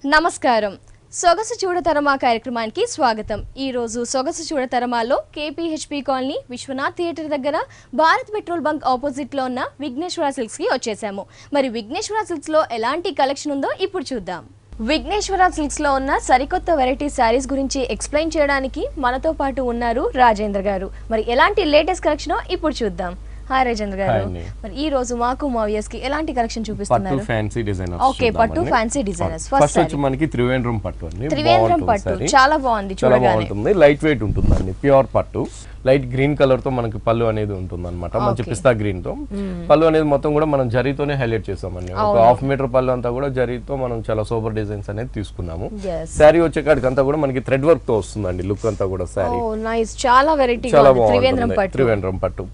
నమస్కారం. సొగసు చూడతరమా కార్యక్రమానికి స్వాగతం. ఈ రోజు సొగసు చూడతరమాలో కేపీహెచ్పీ కాలనీ విశ్వనాథ్ థియేటర్ దగ్గర భారత్ పెట్రోల్ బంక్ ఆపోజిట్ లో ఉన్న విఘ్నేశ్వర సిల్క్స్ కి వచ్చేసాము. మరి విఘ్నేశ్వర సిల్క్స్ లో ఎలాంటి కలెక్షన్ ఉందో ఇప్పుడు చూద్దాం. విఘ్నేశ్వర సిల్క్స్ లో ఉన్న సరికొత్త వెరైటీ శారీస్ గురించి ఎక్స్ప్లెయిన్ చేయడానికి మనతో పాటు ఉన్నారు రాజేంద్ర గారు. మరి ఎలాంటి లేటెస్ట్ కలెక్షన్ ఇప్పుడు చూద్దాం. హాయ్ రాజేంద్ర గారు, మరి ఈ రోజు మాకు మా వ్యూయర్స్ కి ఎలాంటి కలెక్షన్ చూపిస్తున్నారు? పట్టు ఫ్యాన్సీ డిజైనర్స్. ఓకే, పట్టు ఫ్యాన్సీ డిజైనర్స్. ఫస్ట్ వచ్చి మనకి త్రివేంద్రం పట్టు అండి. త్రివేంద్రం పట్టు చాలా బాగుంది, చాలా బాగుంటుంది. లైట్ వెయిట్ ఉంటుందండి, ప్యూర్ పట్టు. లైట్ గ్రీన్ కలర్ తో మనకి పళ్ళు అనేది ఉంటుంది అనమాట. మంచి పిస్తా గ్రీన్ తో పళ్ళు అనేది మొత్తం కూడా మనం జరీతోనే హైలైట్ చేసామండి. ఒక హాఫ్ మీటర్ పళ్ళు అంతా కూడా జరీతో మనం చాలా సూపర్ డిజైన్స్ అనేది తీసుకున్నాము. శారీ వచ్చే కాడికి అంతా కూడా మనకి థ్రెడ్ వర్క్ తో వస్తుందండి లుక్ అంతా కూడా. శారీ చాలా వెరైటీ, చాలా బాగుంటుంది. త్రివేంద్రం పట్టు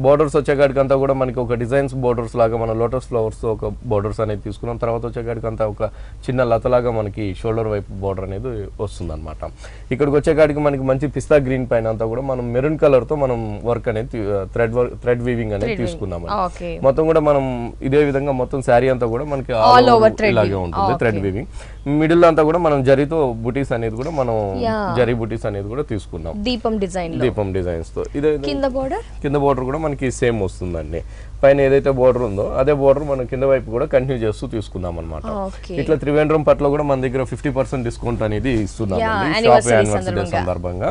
బోర్డర్స్ వచ్చే కాడికి అంతా కూడా మనకి ఒక డిజైన్స్ బోర్డర్స్ లాగా మనం లోటస్ ఫ్లవర్స్ తో ఒక బోర్డర్స్ అనేది తీసుకున్నాం. తర్వాత వచ్చే కాడికి అంతా ఒక చిన్న లతలాగా మనకి షోల్డర్ వైపు బోర్డర్ అనేది వస్తుంది అనమాట. ఇక్కడికి వచ్చే కాడికి మనకి మంచి పిస్తా గ్రీన్ పైన అంతా కూడా మనం మెరూన్ కలర్ తో మనం వర్క్ అనేది థ్రెడ్ వీవింగ్ అనేది తీసుకున్నాం. మొత్తం కూడా మనం ఇదే విధంగా మొత్తం శారీ అంతా కూడా మనకి ఇలాగే ఉంటుంది థ్రెడ్ వీవింగ్. మిడిల్ అంతా కూడా మనం జరీతో బుటీస్ అనేది కూడా మనం జరీ బుటీస్ అనేది కూడా తీసుకున్నాం దీపం డిజైన్స్ తో. ఇదే కింద బోర్డర్ కూడా మనకి సేమ్ వస్తుందండి. పైన ఏదైతే బోర్డర్ ఉందో అదే బోర్డర్ మనం కింద వైపు కూడా కంటిన్యూ చేస్తూ తీసుకున్నాం అనమాట. ఇట్లా త్రివేంద్రం పట్లో కూడా మన దగ్గర 50% డిస్కౌంట్ అనేది ఇస్తున్నాం షాప్ యానివర్సరీ సందర్భంగా.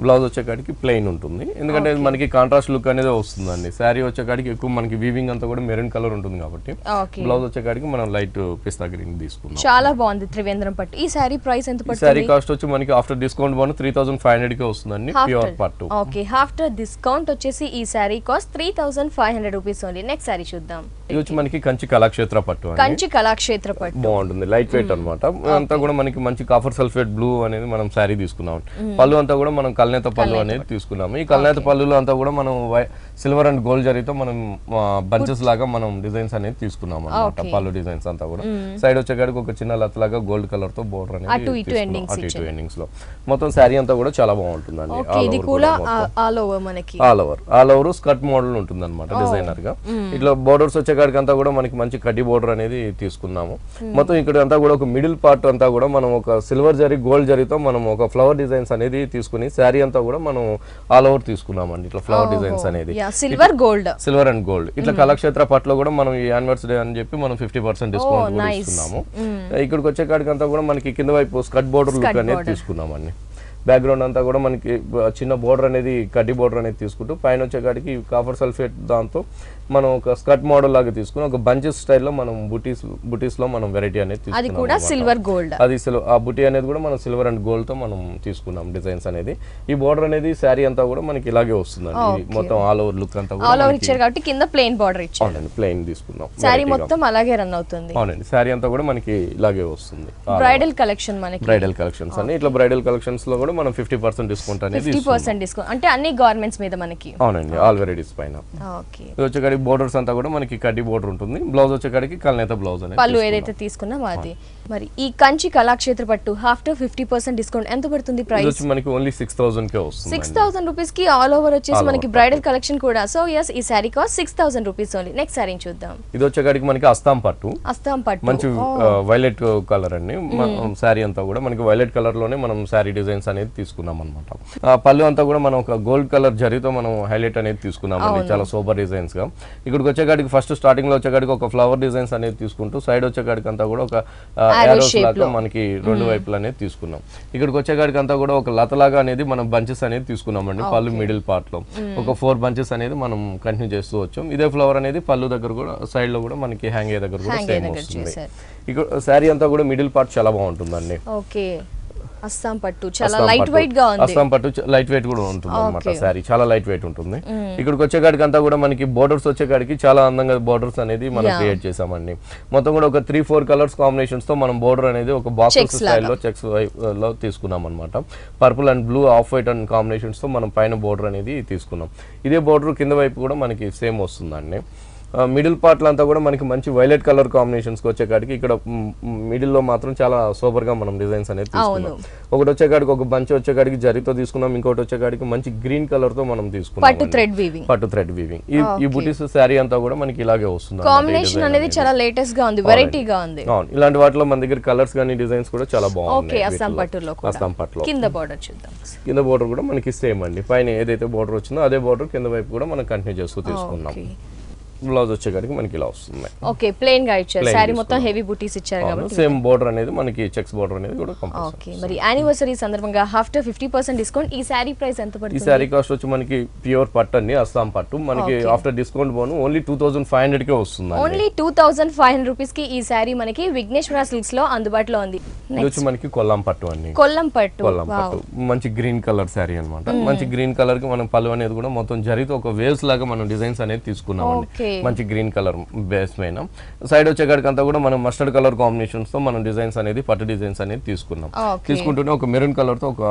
బ్లౌజ్ వచ్చేకాడికి ప్లెయిన్ ఉంటుంది, ఎందుకంటే మనకి కాంట్రాస్ట్ లుక్ అనేది వస్తుందండి. శారీ వచ్చేకాడికి ఎక్కువ మనకి వీవింగ్ అంతా కూడా మెరూన్ కలర్ ఉంటుంది కాబట్టి బ్లౌజ్ వచ్చేకాడికి మనం లైట్ పిస్తా గ్రీన్ తీసుకున్నాం. చాలా బాగుంది త్రివేంద్రం పట్టు. ఈ శారీ ప్రైస్ ఎంత పడుతుంది? శారీ కాస్ట్ వచ్చి మనకి ఆఫ్టర్ డిస్కౌంట్ బాను 3500 కే వస్తుందండి, ప్యూర్ పట్టు. ఓకే, ఆఫ్టర్ డిస్కౌంట్ వచ్చేసి ఈ sari cost 3500 rupees only. Next sari చూద్దాం. ఇది వచ్చి మనకి కంచి కళాక్షేత్ర పట్టు. కంచి కళాక్షేత్ర పట్టు బాగుంటుంది, లైట్ వెయిట్ అనమాట. అంతా కూడా మనకి మంచి కాపర్ సల్ఫేట్ బ్లూ అనేది మనం శారీ తీసుకున్నాం. పళ్ళు అంతా కూడా మనం కల్నేత పళ్ళు అనేది తీసుకున్నాము. ఈ కల్నేత పళ్ళులో అంతా కూడా మనం సిల్వర్ అండ్ గోల్డ్ జరీతో మనం బంచెస్ లాగా మనం డిజైన్స్ అనేది తీసుకున్నాం అనమాట. పళ్ళు డిజైన్స్ అంతా కూడా సైడ్ వచ్చేకాడికి ఒక చిన్న లత లాగా గోల్డ్ కలర్ తో బోర్డర్ అనేది అటు ఇటు ఎండింగ్స్ లో మొత్తం శారీ అంతా కూడా చాలా బాగుంటుందండి. ఆల్ ఓవర్ స్కర్ట్ మోడల్ ఉంటుంది అనమాట డిజైనర్ గా. ఇట్లా బోర్డర్స్ వచ్చేకాడికి అంతా కూడా మనకి మంచి కడ్డీ బోర్డర్ అనేది తీసుకున్నాము. మొత్తం ఇక్కడ అంతా కూడా ఒక మిడిల్ పార్ట్ అంతా కూడా మనం ఒక సిల్వర్ జరీ గోల్డ్ జరీతో మనం ఒక ఫ్లవర్ డిజైన్స్ అనేది తీసుకుని శారీ అంతా కూడా మనం ఆల్ ఓవర్ తీసుకున్నామండి. ఇట్లా ఫ్లవర్ డిజైన్స్ అనేది సిల్వర్ అండ్ గోల్డ్. ఇట్లా కళాక్షేత్ర పట్లో కూడా మనం ఈ యానివర్సరీ అని చెప్పి మనం 50% డిస్కౌంట్ కూడా ఇస్తున్నాము. ఇక్కడికి వచ్చే కాడికి అంతా కూడా మనకి కింద వైపు స్కర్ట్ బోర్డర్ లుక్ అనేది తీసుకున్నామండి. బ్యాక్గ్రౌండ్ అంతా కూడా మనకి చిన్న బోర్డర్ అనేది కడ్డీ బోర్డర్ అనేది తీసుకుంటూ పైన వచ్చేకాడికి కాపర్ సల్ఫేట్ దాంతో మనం ఒక స్కర్ట్ మోడల్ లాగా తీసుకుని ఒక బంచెస్ స్టైల్లో మనం బుటీస్ లో మనం వెరైటీ అనేది తీసుకున్నాం. సిల్వర్ గోల్డ్ అది ఆ బుటీ అనేది కూడా మనం సిల్వర్ అండ్ గోల్డ్ తో మనం తీసుకున్నాం డిజైన్స్ అనేది. ఈ బోర్డర్ అనేది శారీ అంతా కూడా మనకి ఇలాగే వస్తుందండి. మొత్తం ఆల్ ఓవర్ లుక్ అంతా కింద ప్లెయిన్ బోర్డర్ ఇచ్చారు, ప్లెయిన్ తీసుకున్నాం. శారీ మొత్తం అలాగే రన్ అవుతుంది. అవునండి, శారీ అంతా కూడా మనకి ఇలాగే వస్తుంది. బ్రైడల్ కలెక్షన్ మనకి బ్రైడల్ కలెక్షన్స్ అని ఇట్లా బ్రైడల్ కలెక్షన్స్ లో కూడా మనం 50% డిస్కౌంట్ అనేది 50% డిస్కౌంట్ అంటే అన్ని గార్మెంట్స్ మీద మనకి. అవునండి, ఆల్ వెరైటీస్ పైన. ఓకే, వచ్చేకాడికి బోర్డర్స్ అంతా కూడా మనకి కడ్డీ బోర్డర్ ఉంటుంది. బ్లౌజ్ వచ్చేకాడికి కల్నేత బ్లౌజ్ అనేది పళ్ళు ఏదైతే తీసుకున్నామో అది. మరి ఈ కంచి కళాక్షేత్ర పట్టు ఆఫ్టర్ 50% డిస్కౌంట్ ఎంత పడుతుంది ప్రైస్? వచ్చి మనకి ఓన్లీ 6000 కే వస్తుంది. 6000 రూపీస్ కి ఆల్ ఓవర్ వచ్చేసి మనకి బ్రైడల్ కలెక్షన్ కూడా. సో yes, ఈ sari cost 6000 rupees only. Next sorry చూద్దాం. ఇది వచ్చేకాడికి మనకి అస్తాం పట్టు మంచి వైలెట్ కలర్ అండి. సారీ అంతా కూడా మనకి వైలెట్ కలర్ లోనే మనం సారీ డిజైన్స్ అనేది తీసుకున్నాం అనమాట. పళ్ళు అంతా కూడా మనం ఒక గోల్డ్ కలర్ జరీతో మనం హైలైట్ అనేది తీసుకున్నాం అండి, చాలా సూపర్ డిజైన్స్ గా. ఇక్కడికి వచ్చేకాడికి ఫస్ట్ స్టార్టింగ్ లో వచ్చేకాడికి ఒక ఫ్లవర్ డిజైన్స్ అనేది తీసుకుంటూ సైడ్ వచ్చేకాడికి అంతా కూడా ఒక యారోస్ లాగా మనకి రెండు వైపులు అనేది తీసుకున్నాం. ఇక్కడికి వచ్చేకాడికి అంతా కూడా ఒక లతలాగా అనేది మనం బంచెస్ అనేది తీసుకున్నాం అండి. పళ్ళు మిడిల్ పార్ట్ లో ఒక 4 బంచెస్ అనేది మనం కంటిన్యూ చేస్తూ వచ్చాం. ఇదే ఫ్లవర్ అనేది పళ్ళు దగ్గర కూడా సైడ్ లో కూడా మనకి హ్యాంగ్ అయ్యే దగ్గర కూడా సేమ్ వస్తుంది. ఇక్కడ శారీ అంతా కూడా మిడిల్ పార్ట్ చాలా బాగుంటుందండి. ఓకే, అస్సాం పట్టు చాలా లైట్ వెయిట్ గా ఉంది. అస్సాం పట్టు లైట్ వెయిట్ కూడా ఉంటుంది అన్నమాట. సారీ చాలా లైట్ వెయిట్ ఉంటుంది. ఇక్కడికి వచ్చేకాడికి అంతా కూడా మనకి బోర్డర్స్ వచ్చేకాడికి చాలా అందంగా బోర్డర్స్ అనేది మనం క్రియేట్ చేసామండి. మొత్తం కూడా ఒక 3-4 కలర్స్ కాంబినేషన్స్ తో మనం బోర్డర్ అనేది ఒక బాక్స్ స్టైల్లో చెక్స్ లో తీసుకున్నాం అనమాట. Purple and blue, off white and combinations తో మనం పైన బోర్డర్ అనేది తీసుకున్నాం. ఇదే బోర్డర్ కింద వైపు కూడా మనకి సేమ్ వస్తుందండి. మిడిల్ పార్ట్ అంతా కూడా మనకి మంచి వైలెట్ కలర్ కాంబినేషన్స్ వచ్చేకాడికి ఇక్కడ మిడిల్ లో మాత్రం చాలా సూపర్ గా మనం డిజైన్స్ అనేది తీసుకున్నాం. ఒకటి వచ్చేకాడికి ఒక బంచ్ వచ్చేకాడికి జరీతో తీసుకున్నాం, ఇంకోటి వచ్చేకాడికి మంచి గ్రీన్ కలర్ తో మనం తీసుకున్నాం పట్టు థ్రెడ్ వీవింగ్. ఈ బుటీస్ శారీ అంతా కూడా మనకి ఇలాగే వస్తుంది. కాంబినేషన్ అనేది చాలా లేటెస్ట్ గా ఉంది, వెరైటీగా ఉంది. అవును, ఇలాంటి వాటిలో మన దగ్గర కలర్స్ గానీ డిజైన్స్ కూడా చాలా బాగున్నాయి. అస్సాం పట్టులో కింద బోర్డర్ చూద్దాం. కింద బోర్డర్ కూడా మనకి సేమ్ అండి, పైన ఏదైతే బోర్డర్ వచ్చిందో అదే బోర్డర్ కింద వైపు కూడా మనం కంటిన్యూ చేస్తూ తీసుకున్నాం. బ్లౌజ్ వచ్చేకాడికి మనకి ఇలా వస్తుంది. ఓకే, ప్లెయిన్ గా ఇచ్చారు, సారీ మొత్తం హెవీ బూటీస్ ఇచ్చారు కాబట్టి సేమ్ బోర్డర్ అనేది మనకి చెక్స్ బోర్డర్ అనేది కూడా కంపల్సరీ. ఓకే, మరి యానివర్సరీ సందర్భంగా ఆఫ్టర్ 50% డిస్కౌంట్ ఈ సారీ ప్రైస్ ఎంత పడుతుంది? ఈ సారీ కాస్ట్ వచ్చి మనకి ప్యూర్ పట్టు అండి, అస్సాం పట్టు. మనకి ఆఫ్టర్ డిస్కౌంట్ పోను ఓన్లీ 2500 కే వస్తుంది. ఓన్లీ 2500 రూపీస్ కి ఈ సారీ మనకి విఘ్నేశ్వర సిల్క్స్ లో అందుబాటులో ఉంది. ఇది వచ్చి మనకి కొల్లం పట్టు అండి, కొల్లం పట్టు మంచి గ్రీన్ కలర్ సారీ అన్నమాట. మంచి గ్రీన్ కలర్ కి మనం పళ్ళు అనేది కూడా మొత్తం జరితో ఒక వేవ్స్ లాగా మనం డిజైన్స్ అనేది తీసుకున్నాం అండి. మంచి గ్రీన్ కలర్ బేస్ పైన సైడ్ వచ్చేకాడికి అంతా కూడా మనం మస్టర్డ్ కలర్ కాంబినేషన్స్ తో మనం డిజైన్స్ అనేది పట్టు డిజైన్స్ అనేది తీసుకున్నాం. తీసుకుంటూనే ఒక మెరూన్ కలర్ తో ఒక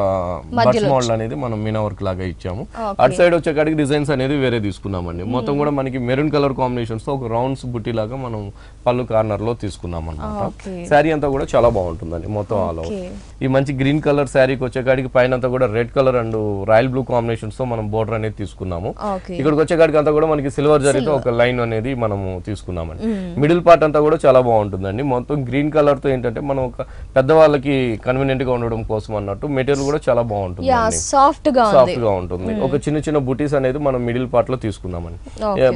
బడ్స్ మోడల్ అనేది మనం మీనా వర్క్ లాగా ఇచ్చాము. అటు సైడ్ వచ్చేకాడికి డిజైన్స్ అనేది వేరే తీసుకున్నామండి. మొత్తం కూడా మనకి మెరూన్ కలర్ కాంబినేషన్స్ తో ఒక రౌండ్స్ బుట్టి లాగా మనం పళ్ళు కార్నర్ లో తీసుకున్నాం అన్నమాట. శారీ అంతా కూడా చాలా బాగుంటుందండి మొత్తం ఆల్ ఓవర్. ఈ మంచి గ్రీన్ కలర్ శారీకి వచ్చేకాడికి పైన అంతా కూడా red colour and royal blue combinations తో మనం బోర్డర్ అనేది తీసుకున్నాము. ఇక్కడికి వచ్చేకాడికి అంతా కూడా మనకి సిల్వర్ జరీతో ఒక లైన్ అనేది మనము తీసుకున్నామండి. మిడిల్ పార్ట్ అంతా కూడా చాలా బాగుంటుందండి. మొత్తం గ్రీన్ కలర్ తో ఏంటంటే మనం ఒక పెద్దవాళ్ళకి కన్వీనియంట్ గా ఉండడం కోసం అన్నట్టు మెటీరియల్ కూడా చాలా బాగుంటుంది, సాఫ్ట్ గా ఉంటుంది. ఒక చిన్న చిన్న బుటీస్ అనేది మనం మిడిల్ పార్ట్ లో తీసుకున్నామండి.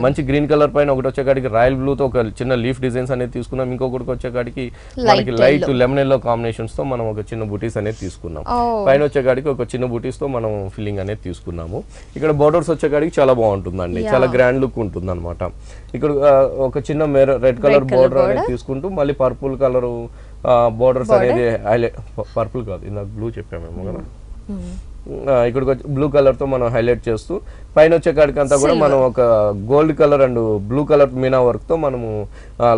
మంచి గ్రీన్ కలర్ పైన ఒకటి వచ్చేకాడికి రాయల్ బ్లూ తో ఒక చిన్న లీఫ్ డిజైన్స్ అనేది తీసుకున్నాం. ఇంకొకటి వచ్చేకాడికి మనకి లైట్ లెమన్ ఎల్లో కాంబినేషన్స్ తో మనం ఒక చిన్న బుటీస్ అనేది తీసుకున్నాం. పైన వచ్చేకాడికి ఒక చిన్న బుటీస్ తో మనం ఫిల్లింగ్ అనేది తీసుకున్నాము. ఇక్కడ బోర్డర్స్ వచ్చేకాడికి చాలా బాగుంటుందండి, చాలా గ్రాండ్ లుక్ ఉంటుంది అనమాట. ఇక్కడ ఒక చిన్న రెడ్ కలర్ బోర్డర్ అనేది తీసుకుంటూ మళ్ళీ పర్పుల్ కలర్ బోర్డర్స్ అనేది హైలైట్, పర్పుల్ కాదు ఇందాక బ్లూ చెప్పామేమో కదా, ఇక్కడికి వచ్చి బ్లూ కలర్ తో మనం హైలైట్ చేస్తూ పైన వచ్చేకాడికి అంతా కూడా మనం ఒక gold colour and blue colour Meena work తో మనము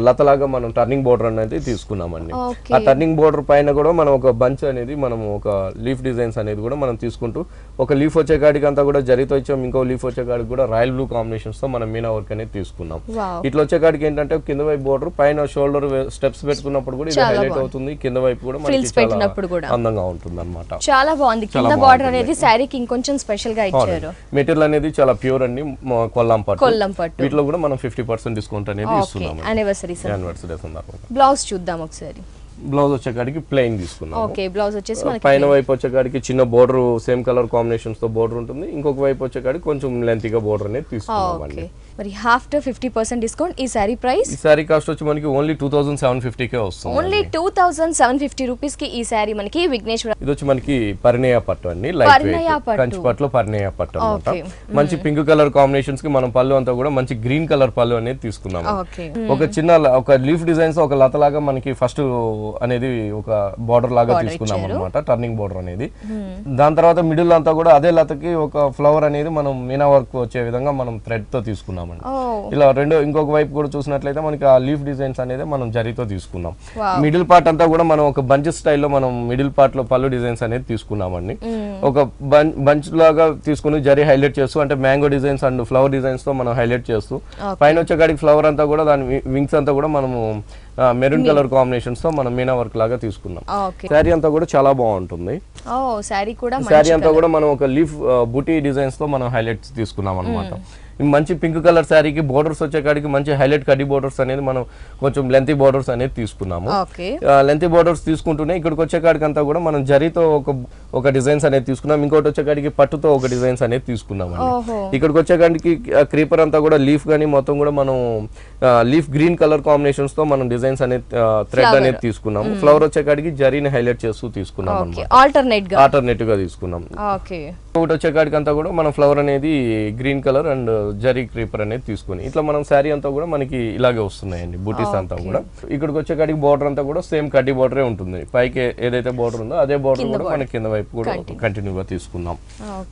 లతలాగా మనం టర్నింగ్ బోర్డర్ అనేది తీసుకున్నామండి. ఆ టర్నింగ్ బోర్డర్ పైన కూడా మనం ఒక బంచ్ అనేది మనం ఒక లీఫ్ డిజైన్స్ అనేది కూడా మనం తీసుకుంటూ ఒక లీఫ్ వచ్చేకాడికి అంతా కూడా జరీతో ఇచ్చాం, ఇంకో లీఫ్ వచ్చేకాడికి కూడా రాయల్ బ్లూ కాంబినేషన్స్ తో మనం మీనా వర్క్ అనేది తీసుకున్నాం. ఇట్లా వచ్చేకాడికి ఏంటంటే కింద వైపు బోర్డర్ పైన షోల్డర్ స్టెప్స్ పెట్టుకున్నప్పుడు కూడా ఇది హైలైట్ అవుతుంది, కింద వైపు కూడా మనకి అందంగా ఉంటుంది అనమాట. చాలా బాగుంది. కింద బోర్డర్ అనేది శారీకి ఇంకొంచెం స్పెషల్ గా ఇచ్చారు. మెటీరియల్ అనేది చాలా ప్యూర్ అండి, కొల్లం పట్టు. వీటిలో కూడా మనం 50% డిస్కౌంట్ అనేది ఇస్తున్నాం. యానివర్సరీ సందర్భంగా బ్లౌజ్ చూద్దాం ఒకసారి. బ్లౌజ్ వచ్చేకాడికి ప్లెయిన్ తీసుకున్నాం. ఓకే, బ్లౌజ్ వచ్చేసి మనకి పైన వైపు వచ్చేకాడికి చిన్న బోర్డర్ సేమ్ కలర్ కాంబినేషన్స్ తో బోర్డర్ ఉంటుంది, ఇంకొక వైపు వచ్చేకాడికి కొంచెం లెంతీగా బోర్డర్ అనేది తీసుకున్నామండి. మరి ఆఫ్టర్ 50% డిస్కౌంట్ ఈ సారీ ప్రైస్? ఈ సారీ కాస్ట్ వచ్చి మనకి ఓన్లీ 2750 కే వస్తుంది. ఓన్లీ 2750 రూపీస్ కి ఈ సారీ మనకి విఘ్నేశ్వర. ఇది వచ్చి మనకి పరిణయ పట్టు అండి, లైట్ వెయిట్ కంచి పట్టులో పరిణయ పట్టు అన్నమాట. మంచి పింక్ కలర్ కాంబినేషన్స్ కి మనం పళ్ళు అంతా కూడా మంచి గ్రీన్ కలర్ పళ్ళు అనేది తీసుకున్నాం. ఒక చిన్న ఒక లీఫ్ డిజైన్స్ ఒక లతలాగా మనకి ఫస్ట్ అనేది ఒక బోర్డర్ లాగా తీసుకున్నాం అనమాట, టర్నింగ్ బోర్డర్ అనేది. దాని తర్వాత మిడిల్ అంతా కూడా అదే లతకి ఒక ఫ్లవర్ అనేది మనం మీనా వర్క్ వచ్చే విధంగా మనం థ్రెడ్ తో తీసుకున్నాం. ఇలా రెండు ఇంకొక వైపు కూడా చూసినట్లయితే మనకి ఆ లీఫ్ డిజైన్స్ అనేది మనం జరీతో తీసుకున్నాం. మిడిల్ పార్ట్ అంతా కూడా మనం ఒక బంచ్ స్టైల్లో మనం మిడిల్ పార్ట్ లో పళ్ళు డిజైన్స్ అనేది తీసుకున్నామండి. ఒక బంచ్ లాగా తీసుకుని జరీ హైలైట్ చేస్తూ అంటే mango designs and flower designs తో మనం హైలైట్ చేస్తూ పైన వచ్చేకాడికి ఫ్లవర్ అంతా కూడా దాని వింగ్స్ అంతా కూడా మనము మెరూన్ కలర్ కాంబినేషన్స్ తో మనం మీనా వర్క్ లాగా తీసుకున్నాం. శారీ అంతా కూడా చాలా బాగుంటుంది. శారీ అంతా కూడా మనం ఒక లీఫ్ బూటీ డిజైన్స్ తో మనం హైలైట్స్ తీసుకున్నాం అనమాట. మంచి పింక్ కలర్ శారీకి బోర్డర్స్ వచ్చేకాడికి మంచి హైలైట్ కడ్డీ బోర్డర్స్ అనేది మనం కొంచెం లెంతీ బోర్డర్స్ అనేది తీసుకున్నాము. లెంతీ బోర్డర్స్ తీసుకుంటూనే ఇక్కడికి వచ్చేకాడికి అంతా కూడా మనం జరీతో ఒక డిజైన్స్ అనేది తీసుకున్నాం, ఇంకోటి వచ్చేకాడికి పట్టుతో ఒక డిజైన్స్ అనేది తీసుకున్నాం. ఇక్కడికి వచ్చేకాడికి క్రీపర్ అంతా కూడా లీఫ్ గానీ మొత్తం కూడా మనం లీఫ్ గ్రీన్ కలర్ కాంబినేషన్స్ తో మనం డిజైన్స్ అనేది థ్రెడ్ అనేది తీసుకున్నాం. ఫ్లవర్ వచ్చేకాడికి జరీని హైలైట్ చేస్తూ తీసుకున్నాం, ఆల్టర్నేటివ్ గా తీసుకున్నాం. ఒకటి వచ్చేకాడికి అంతా కూడా మనం ఫ్లవర్ అనేది green colour and zari creeper అనేది తీసుకుని ఇట్లా మనం శారీ అంతా కూడా మనకి ఇలాగే వస్తున్నాయండి బూటీస్ అంతా కూడా. ఇక్కడికి వచ్చేకాడికి బోర్డర్ అంతా కూడా సేమ్ కడ్డీ బోర్డరే ఉంటుంది, పైకి ఏదైతే బోర్డర్ ఉందో అదే బోర్డర్ కూడా మనకి కింద వైపు వైపు కూడా కంటిన్యూగా తీసుకున్నాం.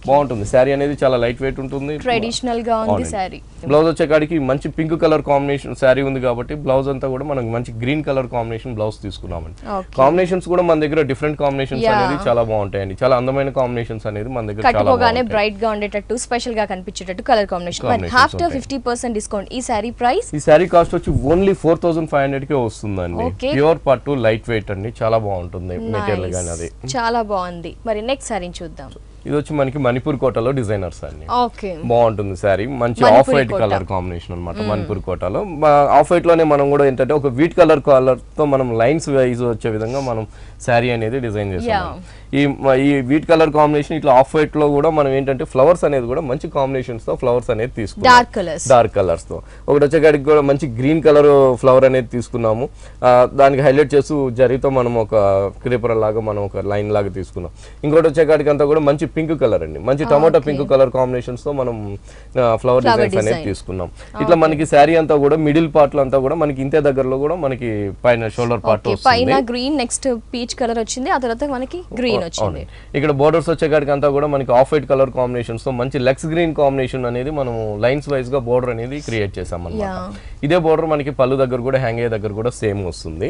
బాగుంటుంది శారీ అనేది, చాలా లైట్ వెయిట్ ఉంటుంది, ట్రెడిషనల్ గా ఉంది శారీ. బ్లౌజ్ వచ్చేకాడికి మంచి పింక్ కలర్ కాంబినేషన్ శారీ ఉంది కాబట్టి బ్లౌజ్ అంతా కూడా మనకి మంచి గ్రీన్ కలర్ కాంబినేషన్ బ్లౌజ్ తీసుకున్నామండి. కాంబినేషన్స్ కూడా మన దగ్గర డిఫరెంట్ కాంబినేషన్స్ అనేది చాలా బాగుంటాయండి, చాలా అందమైన కాంబినేషన్స్ అనేది మన దగ్గర చాలా కట్టుకోగానే బ్రైట్ గా ఉండేటట్టు స్పెషల్ గా కనిపించేటట్టు కలర్ కాంబినేషన్. ఆఫ్టర్ 50% డిస్కౌంట్ ఈ శారీ ప్రైస్, ఈ శారీ కాస్ట్ వచ్చి ఓన్లీ 4500 కే వస్తుందండి. ప్యూర్ పట్టు లైట్ వెయిట్ అండి, చాలా బాగుంటుంది మెటీరియల్ గానీ అది చాలా బాగుంది. మరి నెక్స్ట్ శారీ చూద్దాం. ఇది వచ్చి మనకి మణిపూర్ కోటలో డిజైనర్స్ అండి. బాగుంటుంది శారీ, మంచి ఆఫ్ వైట్ కలర్ కాంబినేషన్ అనమాట. మణిపూర్ కోటలో ఆఫ్ వైట్ లోనే మనం కూడా ఏంటంటే ఒక వీట్ కలర్ తో మనం లైన్స్ వైజ్ వచ్చే విధంగా మనం శారీ అనేది డిజైన్ చేస్తాం. ఈ వీట్ కలర్ కాంబినేషన్ ఇట్లా ఆఫ్ వైట్ లో కూడా మనం ఏంటంటే ఫ్లవర్స్ అనేది కూడా మంచి కాంబినేషన్స్ తో ఫ్లవర్స్ అనేది తీసుకున్నాం, డార్క్ కలర్స్ తో. ఒకటి వచ్చేకాడికి కూడా మంచి గ్రీన్ కలర్ ఫ్లవర్ అనేది తీసుకున్నాము, దానికి హైలైట్ చేస్తూ జరీతో మనం ఒక క్రీపర్ లాగా మనం ఒక లైన్ లాగా తీసుకున్నాం. ఇంకోటి వచ్చేకాడికి అంతా కూడా మంచి పింక్ కలర్ అండి, మంచి టమాటో పింక్ కలర్ కాంబినేషన్స్ తో మనం ఫ్లవర్ డిజైన్స్ అనేది తీసుకున్నాం. ఇట్లా మనకి శారీ అంతా కూడా మిడిల్ పార్ట్ లో అంతా కూడా మనకి ఇంతే దగ్గరలో కూడా మనకి పైన షోల్డర్ పార్ట్ పైన గ్రీన్, నెక్స్ట్ పీచ్ కలర్ వచ్చింది, ఆ తర్వాత మనకి గ్రీన్ వచ్చింది. ఇక్కడ బోర్డర్స్ వచ్చేకాడికి అంతా కూడా మనకి ఆఫ్ వైట్ కలర్ కాంబినేషన్స్ తో మంచి లెక్స్ గ్రీన్ కాంబినేషన్ అనేది మనం లైన్స్ వైజ్ గా బోర్డర్ అనేది క్రియేట్ చేసాం అన్నమాట. ఇదే బోర్డర్ మనకి పళ్ళు దగ్గర కూడా హ్యాంగ్ అయ్యే దగ్గర కూడా సేమ్ వస్తుంది.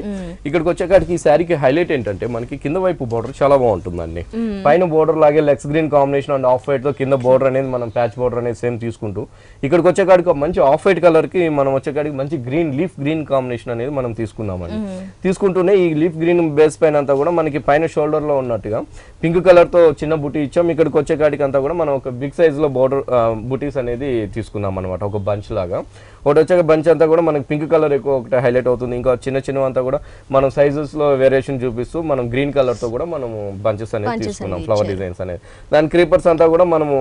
ఇక్కడికి వచ్చేకాడికి ఈ శారీకి హైలైట్ ఏంటంటే మనకి కింద వైపు బోర్డర్ చాలా బాగుంటుందండి. పైన బోర్డర్ లాగే లెక్స్ green combination and off white తో కింద బోర్డర్ అనేది మనం ప్యాచ్ బోర్డర్ అనేది సేమ్ తీసుకుంటూ ఇక్కడికి వచ్చేకాడికి మంచి ఆఫ్ వైట్ కలర్ కి మనం వచ్చేకాడికి మంచి గ్రీన్ లీఫ్ గ్రీన్ కాంబినేషన్ అనేది మనం తీసుకున్నామండి. తీసుకుంటూనే ఈ లీఫ్ గ్రీన్ బేస్ పైన అంతా కూడా మనకి పైన షోల్డర్ లో ఉన్నట్టుగా పింక్ కలర్ తో చిన్న బుటీ ఇచ్చాం. ఇక్కడికి వచ్చేకాడికి అంతా కూడా మనం ఒక బిగ్ సైజ్ లో బోర్డర్ బుటీస్ అనేది తీసుకున్నాం అనమాట, ఒక బంచ్ లాగా. ఒకటి వచ్చే బంచ్ అంతా కూడా మనకి పింక్ కలర్ ఎక్కువ ఒకటి హైలైట్ అవుతుంది. ఇంకా చిన్న చిన్న అంతా కూడా మనం సైజెస్ లో వేరియేషన్ చూపిస్తూ మనం గ్రీన్ కలర్ తో కూడా మనం బంచెస్ అనేది తీసుకున్నాం, ఫ్లవర్ డిజైన్స్ అనేది. దాని క్రీపర్స్ అంతా కూడా మనము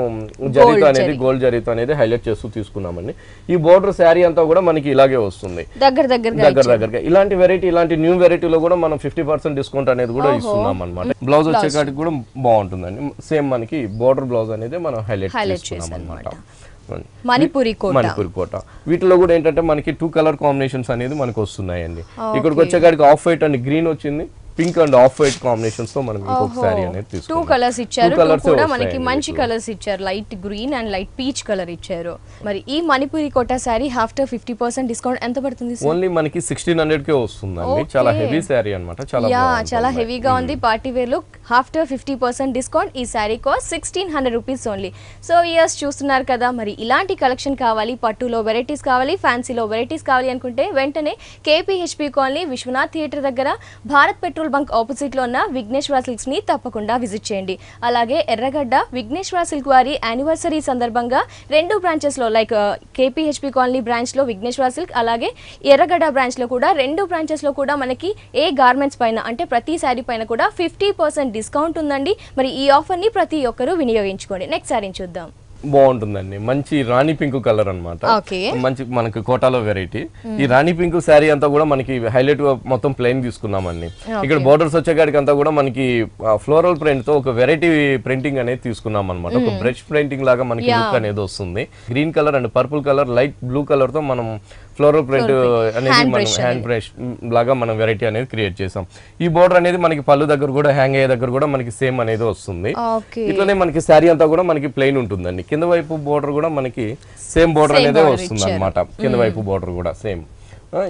జరీతో అనేది గోల్డ్ జరీతో అనేది హైలైట్ చేస్తూ తీసుకున్నామండి. ఈ బోర్డర్ శారీ అంతా కూడా మనకి ఇలాగే వస్తుంది దగ్గరగా. ఇలాంటి వెరైటీ, ఇలాంటి న్యూ వెరైటీలో కూడా మనం 50% డిస్కౌంట్ అనేది కూడా ఇస్తున్నాం అనమాట. బ్లౌజ్ వచ్చేకాటికి కూడా బాగుంటుందండి, సేమ్ మనకి బోర్డర్ బ్లౌజ్ అనేది మనం హైలైట్ చేసుకున్నాం అనమాట. మణిపూరి కోట వీటిలో కూడా ఏంటంటే మనకి 2 కలర్ కాంబినేషన్స్ అనేది మనకు వస్తున్నాయండి. ఇక్కడికి వచ్చేకాడికి ఆఫ్ వైట్ అండ్ గ్రీన్ వచ్చింది, pink and off white combinations తో మనం ఇంకొక సారీ అనేది తీసుకున్నాం. 2 కలర్స్ ఇచ్చారు, 2 కూడా మనకి మంచి కలర్స్ ఇచ్చారు, light green and light peach colour ఇచ్చారు. మరి ఈ మణిపూరి కోట సారీ ఆఫ్టర్ 50% డిస్కౌంట్ ఎంత పడుతుంది? ఓన్లీ మనకి 1600 కే వస్తుందండి. చాలా హెవీ సారీ అన్నమాట, చాలా హెవీగా ఉంది, party wear look. After 50% discount ఈ sari cost 1600 rupees only. So ఇయర్స్ చూస్తున్నారు కదా, మరి ఇలాంటి కలెక్షన్ కావాలి, పట్టులో వెరైటీస్ కావాలి, ఫ్యాన్సీలో వెరైటీస్ కావాలి అనుకుంటే వెంటనే కేపీహెచ్పీ కాలనీ విశ్వనాథ్ థియేటర్ దగ్గర భారత్ పెట్రోల్ బంక్ ఆపోజిట్ లో ఉన్న విఘ్నేశ్వర సిల్క్స్ ని తప్పకుండా విజిట్ చేయండి. అలాగే ఎర్రగడ్డ విఘ్నేశ్వర సిల్క్ వారి యానివర్సరీ సందర్భంగా 2 బ్రాంచెస్ లో లైక్ కేపీహెచ్పీ కాలనీ బ్రాంచ్ లో విఘ్నేశ్వర సిల్క్, అలాగే ఎర్రగడ్డ బ్రాంచ్ లో కూడా 2 బ్రాంచెస్ లో కూడా మనకి ఏ గార్మెంట్స్ పైన అంటే ప్రతి శారీ పైన కూడా 50% డిస్కౌంట్ ఉందండి. మరి ఈ ఆఫర్ ని ప్రతి ఒక్కరూ వినియోగించుకోండి. నెక్స్ట్ శారీని చూద్దాం. బాగుంటుందండి, మంచి రాణి పింక్ కలర్ అనమాట, మంచి మనకి కోటాలో వెరైటీ. ఈ రాణి పింక్ శారీ అంతా కూడా మనకి హైలైట్ మొత్తం ప్లెయిన్ తీసుకున్నామండి. ఇక్కడ బోర్డర్స్ వచ్చేకాడికి అంతా కూడా మనకి ఫ్లోరల్ ప్రింట్ తో ఒక వెరైటీ ప్రింటింగ్ అనేది తీసుకున్నాం అనమాట. ఒక బ్రష్ ప్రింటింగ్ లాగా మనకి లుక్ అనేది వస్తుంది. Green colour and purple colour, light blue colour తో మనం ఫ్లోరల్ ప్రింట్ అనేది మనం హ్యాండ్ బ్రష్ లాగా మనం వెరైటీ అనేది క్రియేట్ చేసాం. ఈ బోర్డర్ అనేది మనకి పళ్ళు దగ్గర కూడా హ్యాంగ్ అయ్యే దగ్గర కూడా మనకి సేమ్ అనేది వస్తుంది. ఇట్లనే మనకి శారీ అంతా కూడా మనకి ప్లెయిన్ ఉంటుందండి. కింద వైపు బోర్డర్ కూడా మనకి సేమ్ బోర్డర్ అనేది వస్తుంది అనమాట. కింద వైపు బోర్డర్ కూడా సేమ్.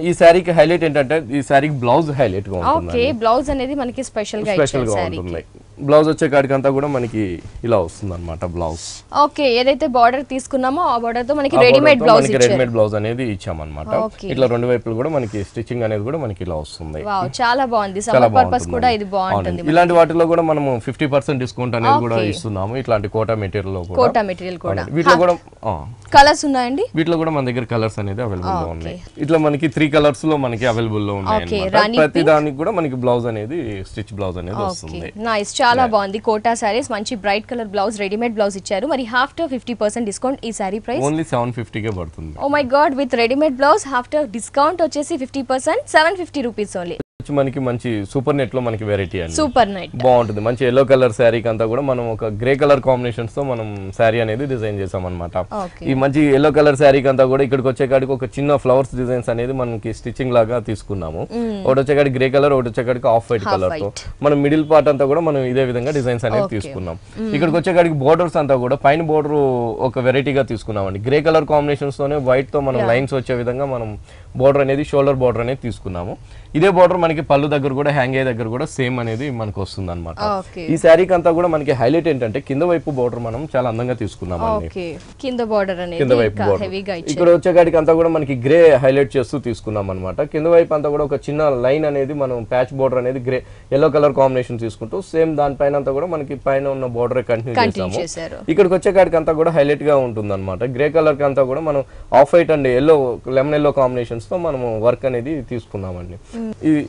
ఈ శారీకి హైలైట్ ఏంటంటే ఈ శారీకి బ్లౌజ్ హైలైట్ గా ఉంటుంది. బ్లౌజ్ అనేది మనకి స్పెషల్ గా ఉంటుంది. బ్లౌజ్ వచ్చే కాడికి అంతా కూడా మనకి ఇలా వస్తుంది అనమాట బ్లౌజ్. ఓకే, ఏదైతే బార్డర్ తీసుకున్నామో ఆ బార్డర్ తో మనకి రెడీమేడ్ బ్లౌజ్ అనేది ఇచ్చామన్నమాట. ఇట్లా 2 వైపులు కూడా మనకి స్టిచ్చింగ్ అనేది కూడా మనకి ఇలా వస్తుంది. చాలా బాగుంది, సమ్మర్ పర్పస్ కూడా ఇది బాగుంటుంది. ఇలాంటి వాటిలో కూడా మనము 50% డిస్కౌంట్ అనేది కూడా ఇస్తున్నాము. ఇట్లాంటి కోటా మెటీరియల్ లో కూడా వీటిలో కూడా కలర్స్ ఉన్నాయండి. వీటిలో కూడా మన దగ్గర కలర్స్ అనేది అవైలబుల్ గా ఉన్నాయి. ఇట్లా మనకి 3 కలర్స్ లో మనకి అవైలబుల్ లో ఉన్నాయి. ప్రతి దానికి కూడా మనకి బ్లౌజ్ అనేది స్టిచ్ బ్లౌజ్ అనేది వస్తుంది. నైస్, చాలా బాగుంది. కోటా సారీస్ మంచి bright colour blouse, readymade blouse ఇచ్చారు. మరి ఆఫ్టర్ 50% డిస్కౌంట్ ఈ సారీ ప్రైస్ ఓన్లీ 750 కే పడుతుంది. Oh my god, with readymade blouse after discount వచ్చేసి 50% 750 రూపీస్ ఓన్లీ. మనకి మంచి సూపర్ నెట్ లో మనకి వెరైటీ అండి, సూపర్ నెట్ బాగుంటుంది. మంచి ఎల్లో కలర్ శారీకి అంతా కూడా మనం ఒక గ్రే కలర్ కాంబినేషన్స్ తో మనం శారీ అనేది డిజైన్ చేసాం అనమాట. ఈ మంచి ఎల్లో కలర్ శారీకి అంతా కూడా ఇక్కడికి వచ్చేకాడికి ఒక చిన్న ఫ్లవర్స్ డిజైన్స్ అనేది మనకి స్టిచ్చింగ్ లాగా తీసుకున్నాము. ఒకటి వచ్చేకాడికి గ్రే కలర్, ఒకటి వచ్చేకాడికి ఆఫ్ వైట్ కలర్ తో మనం మిడిల్ పార్ట్ అంతా కూడా మనం ఇదే విధంగా డిజైన్స్ అనేది తీసుకున్నాం. ఇక్కడికి వచ్చేకాడికి బోర్డర్స్ అంతా కూడా పైన బోర్డర్ ఒక వెరైటీగా తీసుకున్నాం అండి. గ్రే కలర్ కాంబినేషన్స్ తోనే వైట్ తో మనం లైన్స్ వచ్చే విధంగా మనం బోర్డర్ అనేది షోల్డర్ బోర్డర్ అనేది తీసుకున్నాము. ఇదే బోర్డర్ మనకి పళ్ళు దగ్గర కూడా హ్యాంగ్ అయ్యే దగ్గర కూడా సేమ్ అనేది మనకు వస్తుంది అనమాట. ఈ శారీకి అంతా కూడా మనకి హైలైట్ ఏంటంటే కింద వైపు బోర్డర్ మనం చాలా అందంగా తీసుకున్నాం అండి. కింద బోర్డర్ అనేది కింద వైపు బోర్డర్ ఇక్కడ వచ్చేకాడికి అంతా కూడా మనకి గ్రే హైలైట్ చేస్తూ తీసుకున్నాం అనమాట. కింద వైపు అంతా కూడా ఒక చిన్న లైన్ అనేది మనం ప్యాచ్ బోర్డర్ అనేది గ్రే ఎల్లో కలర్ కాంబినేషన్ తీసుకుంటూ సేమ్ దానిపైన అంతా కూడా మనకి పైన ఉన్న బోర్డర్ కంటిన్యూ చేసాము. ఇక్కడికి వచ్చేకాడికి అంతా కూడా హైలైట్ గా ఉంటుంది అనమాట. గ్రే కలర్ కి అంతా కూడా మనం off white and yellow lemon yellow combinations తో మనం వర్క్ అనేది తీసుకున్నామండి.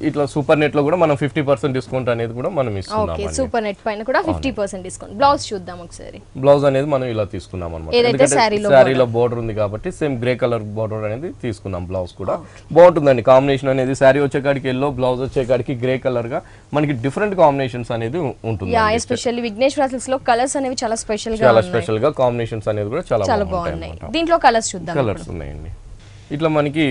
ఇట్లా సూపర్ నెట్ లో కూడా మనం 50% డిస్కౌంట్ అనేది కూడా మనం ఇస్తున్నాం. సూపర్ నెట్ పైన కూడా 50% డిస్కౌంట్. బ్లౌజ్ చూద్దాం ఒకసారి. బ్లౌజ్ అనేది మనం ఇలా తీసుకున్నాం అన్నమాట. శారీలో బోర్డర్ ఉంది కాబట్టి సేమ్ గ్రే కలర్ బోర్డర్ అనేది తీసుకున్నాం. బ్లౌజ్ కూడా బాగుంటుందండి కాంబినేషన్ అనేది. శారీ వచ్చేకాడికి ఎల్లో, బ్లౌజ్ వచ్చేకాడికి గ్రే కలర్ గా మనకి డిఫరెంట్ కాంబినేషన్స్ అనేది ఉంటుంది. ఎస్పెషల్లీ విఘ్నేశ్వర సిల్క్స్ లో కలర్స్ అనేవి చాలా స్పెషల్ గా కాంబినేషన్స్ అనేది కూడా చాలా బాగున్నాయి. దీంట్లో కలర్స్ చూద్దాం. కలర్స్ ఉన్నాయండి. ఇట్లా మనకి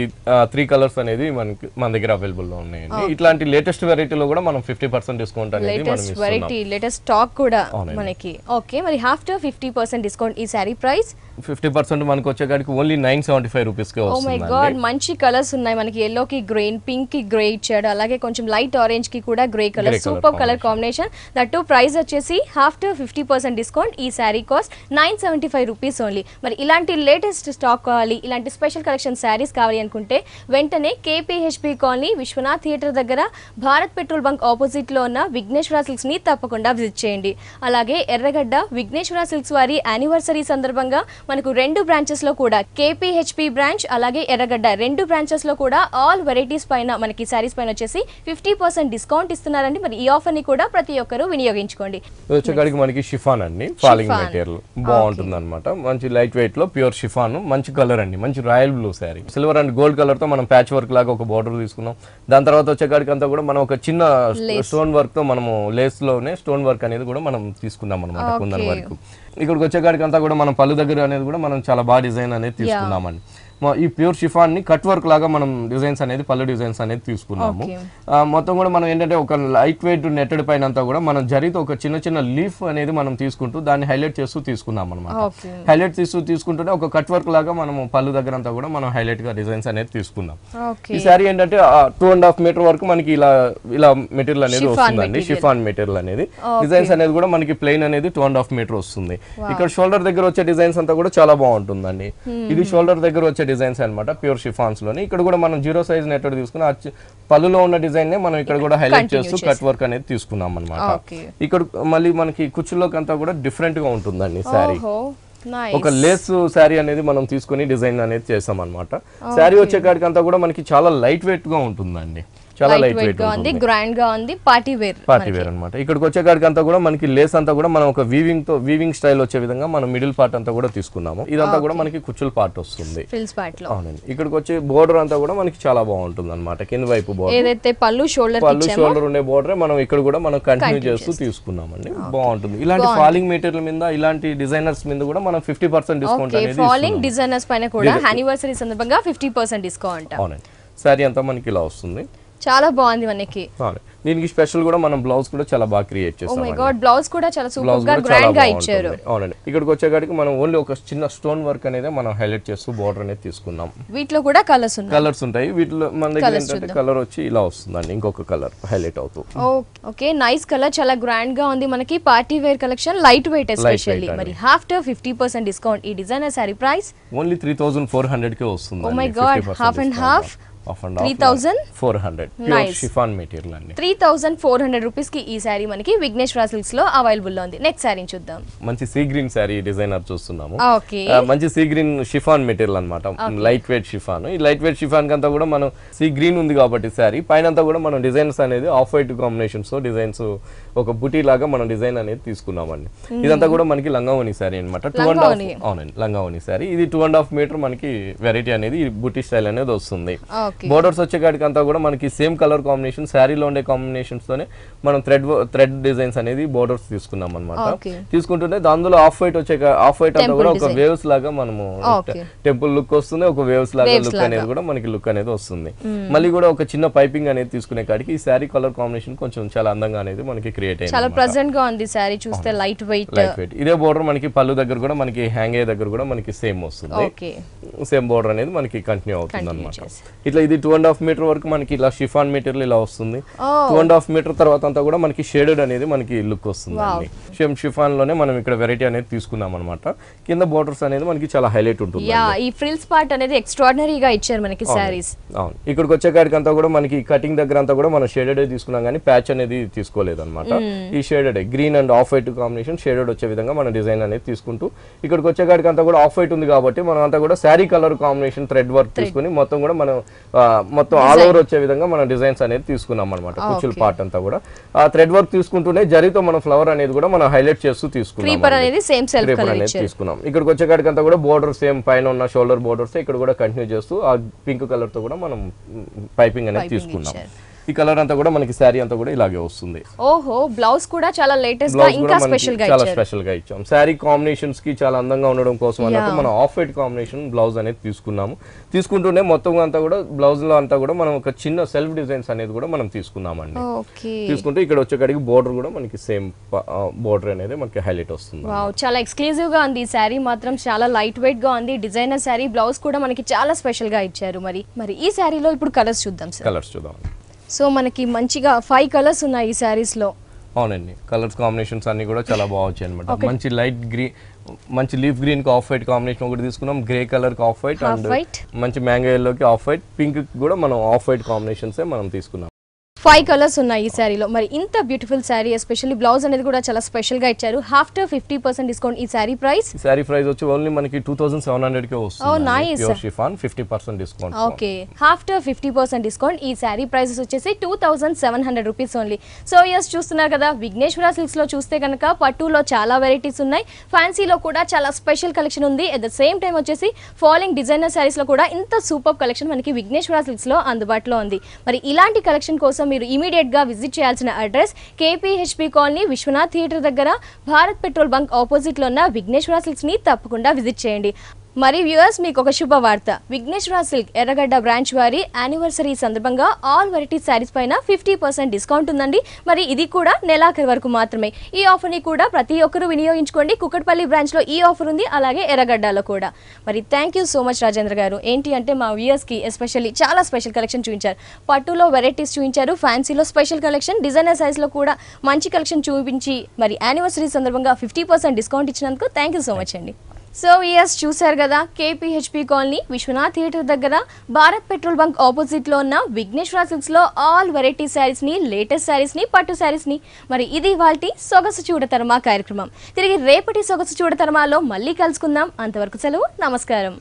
3 కలర్స్ అనేది మనకి మన దగ్గర అవైలబుల్ లో ఉన్నాయండి. ఇట్లాంటి లేటెస్ట్ వెరైటీలో కూడా మనం 50% డిస్కౌంట్ అనేది మనం ఇస్తున్నాం. లేటెస్ట్ స్టాక్ కూడా మనకి. ఓకే, మరి ఆఫ్టర్ 50% డిస్కౌంట్ ఈ సారీ ప్రైస్ 50% మనకు వచ్చేకాడికి ఓన్లీ 975 రూపీస్ కే వస్తుంది. ఓ మై గాడ్, మంచి కలర్స్ ఉన్నాయి మనకి. ఎల్లో కి గ్రీన్, పింక్ కి గ్రే ఇచ్చాడు, అలాగే కొంచెం లైట్ ఆరెంజ్ కి కూడా grey colour. Super colour combination. That price వచ్చేసి ఆఫ్టర్ 50% డిస్కౌంట్ ఈ సారీ కాస్ట్ 975 రూపీస్ ఓన్లీ. మరి ఇలాంటి లేటెస్ట్ స్టాక్ కావాలి, ఇలాంటి స్పెషల్ కలెక్షన్ శారీస్ కావాలి అనుకుంటే వెంటనే కేపీహెచ్పీ కాలనీ విశ్వనాథ్ థియేటర్ దగ్గర భారత్ పెట్రోల్ బంక్ ఆపోజిట్ లో ఉన్న విఘ్నేశ్వర సిల్క్స్ ని తప్పకుండా విజిట్ చేయండి. అలాగే ఎర్రగడ్డ విఘ్నేశ్వర సిల్క్స్ వారి యానివర్సరీ సందర్భంగా మనకు 2 బ్రాంచెస్ లో కూడా కేపీహెచ్పీ బ్రాంచ్ అలాగే ఎర్రగడ్డ 2 బ్రాంచెస్ లో కూడా ఆల్ వెరైటీస్ పైన మనకి సారీస్ పైన వచ్చేసి 50% డిస్కౌంట్ ఇస్తున్నారండి. మరి ఈ ఆఫర్ ని కూడా ప్రతి ఒక్కరు వినియోగించుకోండి. వచ్చేకాడికి మనకి షిఫాన్ అండి, ఫాలింగ్ మెటీరియల్ బాగుంటుంది అనమాట. మంచి లైట్ వెయిట్ లో ప్యూర్ షిఫాన్, మంచి కలర్ అండి, మంచి royal blue sari. Silver and gold colour తో మనం ప్యాచ్ వర్క్ లాగా ఒక బార్డర్ తీసుకున్నాం. దాని తర్వాత వచ్చేకాడికి అంతా కూడా మనం ఒక చిన్న స్టోన్ వర్క్ తో మనము లేస్ లోనే స్టోన్ వర్క్ అనేది కూడా మనం తీసుకున్నాం అనమాట. కుందన్ వర్క్ ఇక్కడికి వచ్చేకాడికి అంతా కూడా మనం పళ్ళు దగ్గర అనేది కూడా మనం చాలా బాగా డిజైన్ అనేది తీసుకున్నామండి. ఈ ప్యూర్ షిఫాన్ ని కట్ వర్క్ లాగా మనం డిజైన్స్ అనేది పళ్ళు డిజైన్స్ అనేది తీసుకున్నాము. మొత్తం కూడా మనం ఏంటంటే ఒక లైట్ వెయిట్ నెట్టెడ్ పైన అంతా కూడా మనం జరితో ఒక చిన్న చిన్న లీఫ్ అనేది మనం తీసుకుంటూ దాన్ని హైలైట్ చేస్తూ తీసుకున్నాం అనమాట. హైలైట్ తీసుకుంటూనే ఒక కట్ వర్క్ లాగా మనం పళ్ళు దగ్గర అంతా కూడా మనం హైలైట్ గా డిజైన్స్ అనేది తీసుకున్నాం. ఈ సారీ ఏంటంటే 2.5 మీటర్ వరకు మనకి ఇలా మెటీరియల్ అనేది వస్తుందండి. షిఫాన్ మెటీరియల్ అనేది డిజైన్స్ అనేది కూడా మనకి ప్లెయిన్ అనేది 2.5 మీటర్ వస్తుంది. ఇక్కడ షోల్డర్ దగ్గర వచ్చే డిజైన్స్ అంతా కూడా చాలా బాగుంటుందండి. ఇది షోల్డర్ దగ్గర వచ్చే డిజైన్స్ అన్నమాట ప్యూర్ షిఫాన్స్ లోని. ఇక్కడ కూడా మనం 0 సైజ్ నెట్టెడ్ తీసుకుని పళ్ళులో ఉన్న డిజైన్ నే మనం ఇక్కడ కూడా హైలైట్ చేస్తూ కట్ వర్క్ అనేది తీసుకున్నాం అనమాట. ఇక్కడ మళ్ళీ మనకి కుచ్చుల్లోకి అంతా కూడా డిఫరెంట్ గా ఉంటుందండి శారీ. ఒక లేస్ శారీ అనేది మనం తీసుకుని డిజైన్ అనేది చేసాం అనమాట. శారీ వచ్చేకాడికి అంతా కూడా మనకి చాలా లైట్ వెయిట్ గా ఉంటుందండి. చాలా లైట్ వెయిట్ గా ఉంది, గ్రాండ్ గా ఉంది, పార్టీ వేర్ అన్నమాట. ఇక్కడికి వచ్చేకాడికి అంతా కూడా మనకి లేస్ అంతా కూడా మనం ఒక వీవింగ్ స్టైల్ వచ్చే విధంగా మనం మిడిల్ పార్ట్ అంతా కూడా తీసుకున్నాము. ఇదంతా కూడా మనకి కుచ్చుల పార్ట్ వస్తుంది. అవునండి. ఇక్కడికి వచ్చే బోర్డర్ అంతా కూడా మనకి చాలా బాగుంటుంది అనమాట. కింద వైపు బోర్డర్ ఏదైతే పళ్ళు షోల్డర్ ఉండే బోర్డర్ మనం ఇక్కడ కూడా మనం కంటిన్యూ చేస్తూ తీసుకున్నామండి. బాగుంటుంది. ఇలాంటి ఫాలింగ్ మెటీరియల్ మీద, ఇలాంటి డిజైనర్స్ మీద కూడా మనం 50% డిస్కౌంట్ అనేది ఫాలింగ్ డిజైనర్స్ పైన కూడా యానివర్సరీ సందర్భంగా 50% డిస్కౌంట్. అవునండి. సారీ అంతా మనకి ఇలా వస్తుంది. చాలా బాగుంది మనకి. దీనికి స్పెషల్ కూడా మనం బ్లౌజ్ కూడా చాలా బాగా క్రియేట్ చేసాం. ఓ మై గాడ్, బ్లౌజ్ కూడా చాలా సూపర్ గా గ్రాండ్ గా ఇచ్చారు. అవునండి. ఇక్కడికి వచ్చేకాడికి మనం ఓన్లీ ఒక చిన్న స్టోన్ వర్క్ అనేది మనం హైలైట్ చేస్తూ బోర్డర్ అనేది తీసుకున్నాం. వీటిలో కూడా కలర్స్ ఉంటాయి. వీటిలో మన దగ్గర ఏంటంటే కలర్ వచ్చి ఇలా వస్తుందండి. ఇంకొక కలర్ హైలైట్ అవుతూ. ఓకే, నైస్ కలర్, చాలా గ్రాండ్ గా ఉంది మనకి. Party wear collection, light weight especially. మరి ఆఫ్టర్ 50% డిస్కౌంట్ ఈ డిజైనర్ సారీ ప్రైస్ ఓన్లీ 3400 కే వస్తుంది. Oh my god, half and half 3400 pure chiffon material అండి. 3400 రూపీస్ కి ఈ సారీ మనకి విఘ్నేశ్వర సిల్క్స్ లో అవైలబుల్ లో ఉంది. నెక్స్ట్ సారీ చూద్దాం. మంచి సీ గ్రీన్ సారీ డిజైనర్ చూస్తున్నాము. ఓకే, మంచి సీ గ్రీన్ షిఫాన్ మెటీరియల్ అన్నమాట. Light weight chiffon. ఈ లైట్ వెయిట్ షిఫాన్ కంతా కూడా మనం సీ గ్రీన్ ఉంది కాబట్టి సారీ పైన అంతా కూడా మనం డిజైన్స్ అనేది ఆఫ్ వైట్ కాంబినేషన్స్ డిజైన్స్ ఒక బుటీ లాగా మనం డిజైన్ అనేది తీసుకున్నామండి. ఇదంతా కూడా మనకి లంగావోని సారీ అనమాట. 2.5 అవునండి, లంగావోని సారీ. ఇది 2.5 మీటర్ మనకి వెరైటీ అనేది బుటీ స్టైల్ అనేది వస్తుంది. బోర్డర్స్ వచ్చేకాడికి అంతా కూడా మనకి సేమ్ కలర్ కాంబినేషన్, శారీలో ఉండే కాంబినేషన్స్ తోనే మనం థ్రెడ్ డిజైన్స్ అనేది బోర్డర్స్ తీసుకున్నాం అనమాట. తీసుకుంటుంటే అందులో ఆఫ్ వైట్ అంతా కూడా ఒక వేవ్స్ లాగా మనము టెంపుల్ లుక్ వస్తుంది, ఒక వేవ్స్ లాగా లుక్ అనేది కూడా మనకి లుక్ అనేది వస్తుంది. మళ్ళీ కూడా ఒక చిన్న పైపింగ్ అనేది తీసుకునే కాడికి ఈ శారీ కలర్ కాంబినేషన్ కొంచెం చాలా అందంగా అనేది మనకి క్రియేట్ అయింది. చాలా ప్రెజెంట్ గా ఉంది శారీ చూస్తే, లైట్ వెయిట్. ఇదే బోర్డర్ మనకి పళ్ళు దగ్గర కూడా మనకి హ్యాంగ్ అయ్యే దగ్గర కూడా మనకి సేమ్ వస్తుంది. సేమ్ బోర్డర్ అనేది మనకి కంటిన్యూ అవుతుంది అనమాట. ఇట్లా ఇది 2.5 మీటర్ వరకు మనకి ఇలా షిఫాన్ మెటీరియల్ ఇలా వస్తుంది. 2.5 మీటర్ తర్వాత అంతా కూడా మనకి షేడెడ్ అనేది మనకి లుక్ వస్తుంది. సేమ్ షిఫాన్ లోనే మనం ఇక్కడ వెరైటీ అనేది తీసుకున్నాం అనమాట. కింద బోర్డర్స్ అనేది మనకి చాలా హైలైట్ ఉంటుంది. ఈ ఫ్రిల్స్ పార్ట్ అనేది ఎక్స్ట్రాడినరీగా ఇచ్చారు మనకి సారీస్. అవును, ఇక్కడికి వచ్చేకాడికి అంతా కూడా మనకి కటింగ్ దగ్గర అంతా కూడా మనం షేడెడ్ తీసుకున్నాం కానీ ప్యాచ్ అనేది తీసుకోలేదు అనమాట. ఈ shaded green and off white combination shaded వచ్చే విధంగా మన డిజైన్ అనేది తీసుకుంటూ ఇక్కడికి వచ్చేకాడికి అంతా కూడా ఆఫ్ వైట్ ఉంది కాబట్టి మనం అంతా కూడా sari colour combination thread work తీసుకుని మొత్తం కూడా మనం మొత్తం ఆల్ ఓవర్ వచ్చే విధంగా మనం డిజైన్స్ అనేది తీసుకున్నాం అనమాట. కుచ్చుల పార్ట్ అంతా కూడా ఆ థ్రెడ్ వర్క్ తీసుకుంటూనే జరీతో మన ఫ్లవర్ అనేది కూడా మనం హైలైట్ చేస్తూ తీసుకున్నాం. తీసుకున్నాం. ఇక్కడికి వచ్చేకాడికి అంతా కూడా బోర్డర్ సేమ్ పైన ఉన్న షోల్డర్ బోర్డర్స్ ఇక్కడ కూడా కంటిన్యూ చేస్తూ ఆ పింక్ కలర్ తో కూడా మనం పైపింగ్ అనేది తీసుకున్నాం. ఈ కలర్ అంతా కూడా మనకి శారీ అంతా కూడా ఇలాగే వస్తుంది. ఓహో, బ్లౌజ్ కూడా చాలా లేటెస్ట్ గా ఇంకా స్పెషల్ గా ఇచ్చారు. చాలా స్పెషల్ గా ఇచ్చాం. శారీ కాంబినేషన్స్ కి చాలా అందంగా ఉండడం కోసం అన్నట్టు మనం ఆఫ్ వైట్ కాంబినేషన్ బ్లౌజ్ అనేది తీసుకున్నాము. తీసుకుంటూనే మొత్తం అంతా కూడా బ్లౌజ్ లో అంతా కూడా మనం ఒక చిన్న సెల్ఫ్ డిజైన్స్ అనేది కూడా మనం తీసుకున్నామండి. తీసుకుంటే ఇక్కడ వచ్చేకాడికి బోర్డర్ కూడా మనకి సేమ్ బోర్డర్ అనేది మనకి హైలైట్ వస్తుంది. చాలా ఎక్స్క్లూజివ్ గా ఉంది ఈ శారీ, మాత్రం చాలా లైట్ వెయిట్ గా ఉంది. డిజైనర్ శారీ, బ్లౌజ్ కూడా మనకి చాలా స్పెషల్ గా ఇచ్చారు. మరి ఈ శారీలో ఇప్పుడు కలర్స్ చూద్దాం సార్. కలర్స్ చూద్దాం. సో మనకి మంచిగా 5 కలర్స్ ఉన్నాయి ఈ శారీస్ లో. అవునండి, కలర్స్ కాంబినేషన్స్ అన్ని కూడా చాలా బాగా వచ్చాయి అనమాట. మంచి లైట్ గ్రీన్, మంచి లీఫ్ గ్రీన్ కి ఆఫ్ వైట్ కాంబినేషన్ ఒకటి తీసుకున్నాం. గ్రే కలర్ కి ఆఫ్ వైట్ అండ్ మంచి మ్యాంగో ఎల్లో కి ఆఫ్ వైట్, పింక్ కూడా మనం ఆఫ్ వైట్ కాంబినేషన్స్ మనం తీసుకున్నాం. 5 కలర్స్ ఉన్నాయి ఈ శారీలో. మరి ఇంత బ్యూటిఫుల్ శారీ, ఎస్పెషల్లీ బ్లౌజ్ అనేది కూడా చాలా స్పెషల్ గా ఇచ్చారు. ఆఫ్టర్ 50% డిస్కౌంట్ ఈ శారీ ప్రైస్ వచ్చి ఓన్లీ మనకి 2700 కే వస్తుంది. Pure chiffon 50% discount. Okay, after 50% discount ఈ శారీ ప్రైసెస్ వచ్చేసి 2700 రూపీస్ ఓన్లీ. సో యస్, చూస్తున్నారు కదా, విఘ్నేశ్వర సిల్క్స్ లో చూస్తే కనుక పట్టులో చాలా వెరైటీస్ ఉన్నాయి, ఫ్యాన్సీలో కూడా చాలా స్పెషల్ కలెక్షన్ ఉంది. అట్ ద సేమ్ టైం వచ్చేసి ఫాలోయింగ్ డిజైనర్ శారీస్ లో కూడా ఇంత సూపర్ కలెక్షన్ మనకి విఘ్నేశ్వర సిల్క్స్ లో అందుబాటులో ఉంది. మరి ఇలాంటి కలెక్షన్ కోసం మీరు ఇమీడియట్ గా విజిట్ చేయాల్సిన address KPHP colony, Vishwanath theatre దగ్గర, భారత్ పెట్రోల్ బంక్ ఆపోజిట్ లో ఉన్న విఘ్నేశ్వర సిల్క్స్ ని తప్పకుండా విజిట్ చేయండి. మరి వ్యూవర్స్, మీకు ఒక శుభవార్త. విఘ్నేశ్వర సిల్క్ ఎర్రగడ్డ బ్రాంచ్ వారి యానివర్సరీ సందర్భంగా ఆల్ వెరైటీ శారీస్ పైన 50% డిస్కౌంట్ ఉందండి. మరి ఇది కూడా నెలాఖరు వరకు మాత్రమే. ఈ ఆఫర్ ని కూడా ప్రతి ఒక్కరూ వినియోగించుకోండి. కుకట్పల్లి బ్రాంచ్ లో ఈ ఆఫర్ ఉంది, అలాగే ఎర్రగడ్డలో కూడా. మరి thank you so much Rajendra గారు. ఏంటి అంటే మా వ్యూవర్స్ కి ఎస్పెషల్లీ చాలా స్పెషల్ కలెక్షన్ చూపించారు. పట్టులో వెరైటీస్ చూపించారు, ఫ్యాన్సీలో స్పెషల్ కలెక్షన్, డిజైనర్ సైజ్ లో కూడా మంచి కలెక్షన్ చూపించి మరి యానివర్సరీ సందర్భంగా 50% డిస్కౌంట్ ఇచ్చినందుకు థ్యాంక్ యూ సో మచ్ అండి. సో యస్, చూసారు కదా, KPHP కాలనీ, విశ్వనాథ్ థియేటర్ దగ్గర, భారత్ పెట్రోల్ బంక్ ఆపోజిట్ లో ఉన్న విఘ్నేశ్వర సిల్క్స్ లో ఆల్ వెరైటీ శారీస్ ని, లేటెస్ట్ శారీస్ ని, పట్టు శారీస్ ని. మరి ఇది ఇవాల్టి సొగసు చూడతరమా కార్యక్రమం. తిరిగి రేపటి సొగసు చూడతరమాలో మళ్ళీ కలుసుకుందాం. అంతవరకు సెలవు, నమస్కారం.